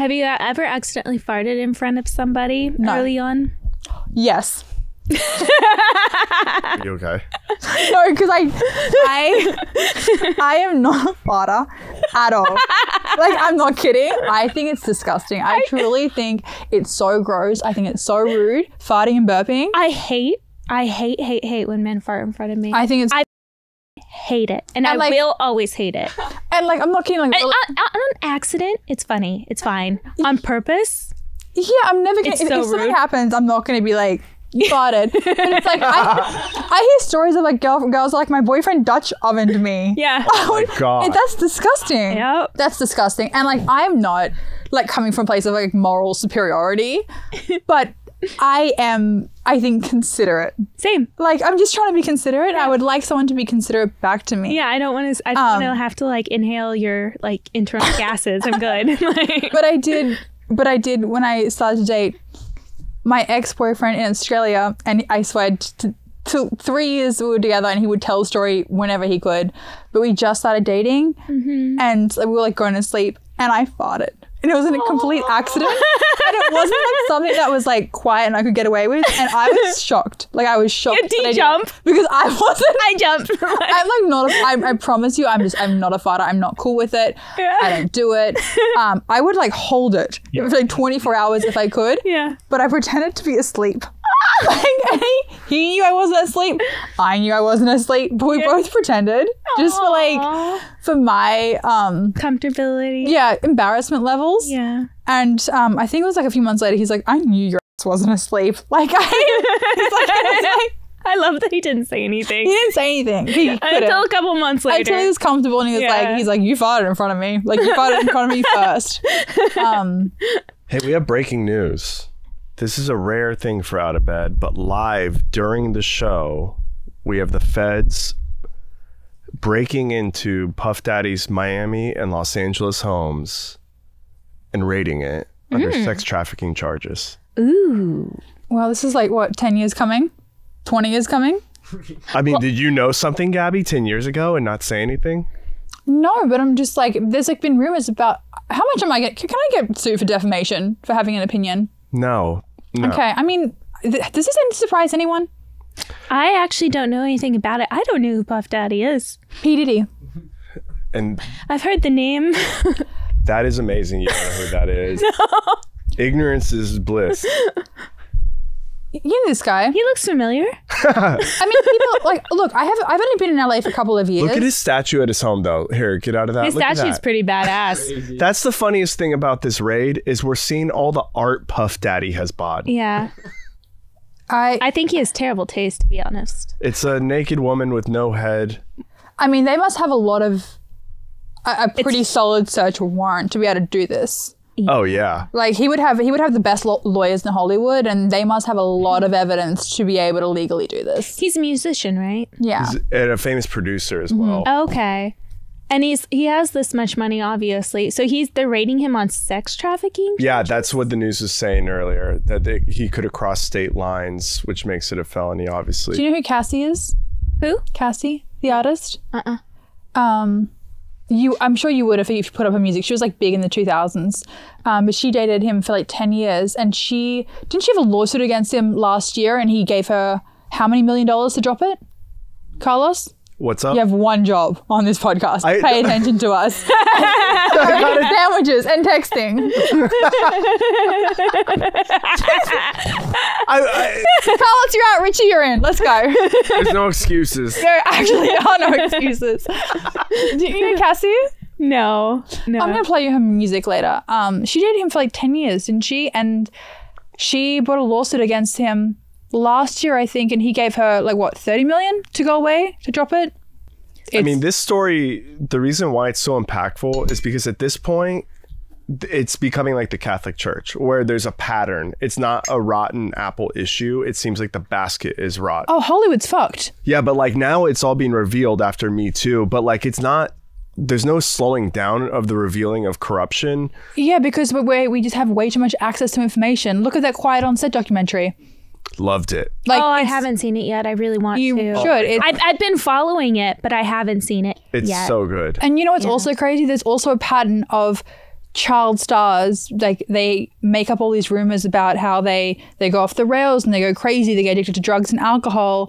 Have you ever accidentally farted in front of somebody early on? Yes. Are you okay? No, because I am not a farter at all. Like, I'm not kidding. I think it's disgusting. I truly think it's so gross. I think it's so rude. Farting and burping. I hate when men fart in front of me. I think it's... I hate it. And I will always hate it. And like, I'm not kidding. Like, on accident, it's funny. It's fine. On purpose? Yeah, I'm never going to... If something happens, I'm not going to be like... You farted. But it's like, I hear stories of like girls like, my boyfriend Dutch ovened me. Yeah. Oh my God. That's disgusting. Yep. That's disgusting. And like, I'm not like coming from a place of like moral superiority, but I think, considerate. Same. Like, I'm just trying to be considerate. I would like someone to be considerate back to me. Yeah, I don't want to have to like inhale your like internal gases. I'm good. But I did when I started to date my ex-boyfriend in Australia, and I swear to 3 years we were together, and he would tell a story whenever he could, but we just started dating, and we were like going to sleep, and I farted, and it was a complete accident, and it wasn't like something that was like quiet and I could get away with, and I was shocked. Like, I was shocked. Did you jump? Because I wasn't. I jumped. I'm like not. I promise you, I'm not a farter. I'm not cool with it. Yeah. I don't do it. I would like hold it for like 24 hours if I could. Yeah. But I pretended to be asleep. Like, he knew I wasn't asleep. I knew I wasn't asleep. But we both pretended just for my comfortability. Yeah, embarrassment levels. Yeah. And I think it was like a few months later. He's like, I knew your ass wasn't asleep. Like, I love that he didn't say anything. He didn't say anything. Until a couple months later. Until he was comfortable, and he was he's like, you farted in front of me. Like, you farted in front of me first. Hey, we have breaking news. This is a rare thing for Out of Bed, but live during the show, we have the feds breaking into Puff Daddy's Miami and Los Angeles homes and raiding it under sex trafficking charges. Ooh. Well, this is like, what, 10 years coming? 20 years coming? I mean, did you know something, Gabby, 10 years ago and not say anything? No, but I'm just like, there's like been rumors about how much am I getting? Can I get sued for defamation for having an opinion? No. Okay. I mean, does this surprise anyone? I actually don't know anything about it. I don't know who Puff Daddy is. P. Diddy. And I've heard the name. That is amazing. You don't know who that is. No. Ignorance is bliss. You know this guy. He looks familiar. I mean, people like, look, I've only been in LA for a couple of years. Look at his statue at his home, though. Here, get out of that. His statue's pretty badass. That's the funniest thing about this raid is we're seeing all the art Puff Daddy has bought. Yeah. I think he has terrible taste, to be honest. It's a naked woman with no head. I mean, they must have a lot of a pretty solid search warrant to be able to do this. Oh yeah. Like he would have the best lawyers in Hollywood, and they must have a lot of evidence to be able to legally do this. He's a musician, right? Yeah. And a famous producer as well. Okay. And he has this much money, obviously. So they're raiding him on sex trafficking? Yeah, that's what the news was saying earlier, that he could have crossed state lines, which makes it a felony, obviously. Do you know who Cassie is? Who? Cassie, the artist? I'm sure you would if you put up her music. She was like big in the 2000s, but she dated him for like 10 years, and didn't she have a lawsuit against him last year, and he gave her how many $1 million to drop it? Carlos? What's up? You have one job on this podcast. Pay attention to us. Sandwiches and texting. Carlos, you're out. Richie, you're in. Let's go. There's no excuses. There actually are no excuses. Do you know Cassie? No. I'm going to play you her music later. She dated him for like 10 years, didn't she? And she brought a lawsuit against him last year, I think, and he gave her like what, 30 million to go away, to drop it. I mean, this story, the reason why it's so impactful is because at this point it's becoming like the Catholic Church, where there's a pattern. It's not a rotten apple issue. It seems like the basket is rotten. Oh, Hollywood's fucked. Yeah, but like now it's all being revealed after Me Too, but like it's not, there's no slowing down of the revealing of corruption. Yeah, because we just have way too much access to information. Look at that Quiet on Set documentary. Loved it. Like, I haven't seen it yet. I really want to. You should. I've been following it, but I haven't seen it yet. It's so good. And you know what's also crazy? There's also a pattern of child stars, like they make up all these rumors about how they go off the rails and they go crazy, they get addicted to drugs and alcohol,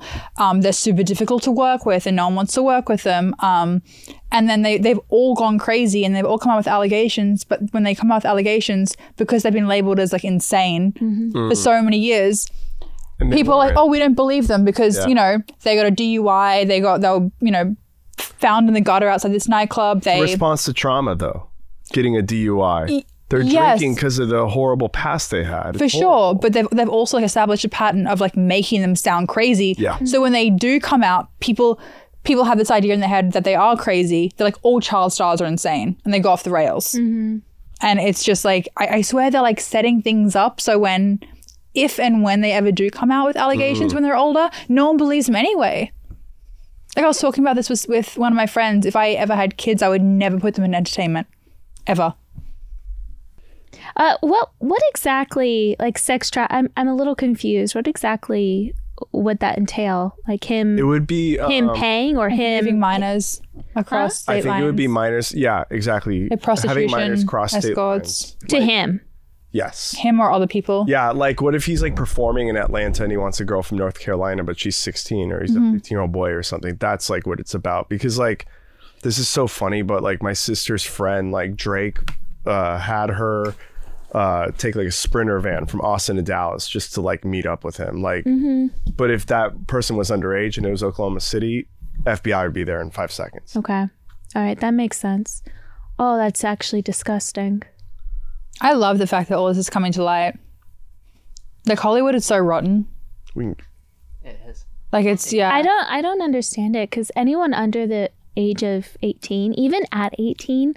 they're super difficult to work with and no one wants to work with them, and then they've all gone crazy and they've all come out with allegations. But when they come out with allegations, because they've been labeled as like insane for so many years, people are like, oh, we don't believe them because you know, they got a DUI, they were, you know, found in the gutter outside this nightclub. Response to trauma, though. Getting a DUI. They're drinking because of the horrible past they had. For sure. But they've also like established a pattern of like making them sound crazy. Yeah. So when they do come out, people have this idea in their head that they are crazy. They're like, all child stars are insane and they go off the rails. And it's just like, I swear they're like setting things up. So if and when they ever do come out with allegations when they're older, no one believes them anyway. Like I was talking about this with one of my friends. If I ever had kids, I would never put them in entertainment. Ever. What exactly, like I'm a little confused. What exactly would that entail? Like him? It would be him paying or him giving minors across state lines. I think it would be minors. Yeah, exactly. Like prostitution, having minors cross state escorts. lines. To him. Yes. Him or other people. Yeah, like what if he's like performing in Atlanta and he wants a girl from North Carolina, but she's 16 or he's a 15-year-old boy or something. That's like what it's about. Because like, this is so funny, but like my sister's friend, like Drake, had her take like a Sprinter van from Austin to Dallas just to like meet up with him. Like, but if that person was underage and it was Oklahoma City, FBI would be there in 5 seconds. Okay. All right. That makes sense. Oh, that's actually disgusting. I love the fact that all this is coming to light. Like Hollywood is so rotten. It is. Like it's, yeah. I don't understand it because anyone under the age of 18, even at 18,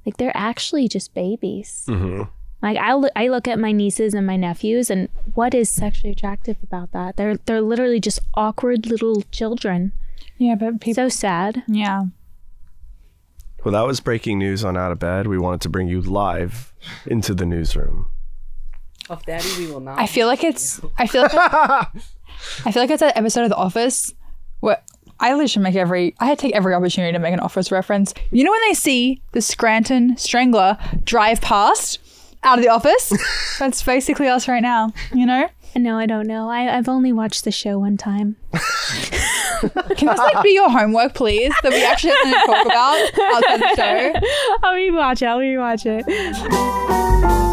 like they're actually just babies. Like I look at my nieces and my nephews, and what is sexually attractive about that? They're literally just awkward little children. Yeah, but people, so sad. Yeah. Well, that was breaking news on Out of Bed. We wanted to bring you live into the newsroom. Off Daddy, we will not. I feel like it's that episode of The Office where I literally take every opportunity to make an Office reference. You know when they see the Scranton Strangler drive past out of the office? That's basically us right now, you know? No, I don't know. I've only watched the show one time. Can this like be your homework, please? That we actually have something to talk about outside the show? I'll rewatch it.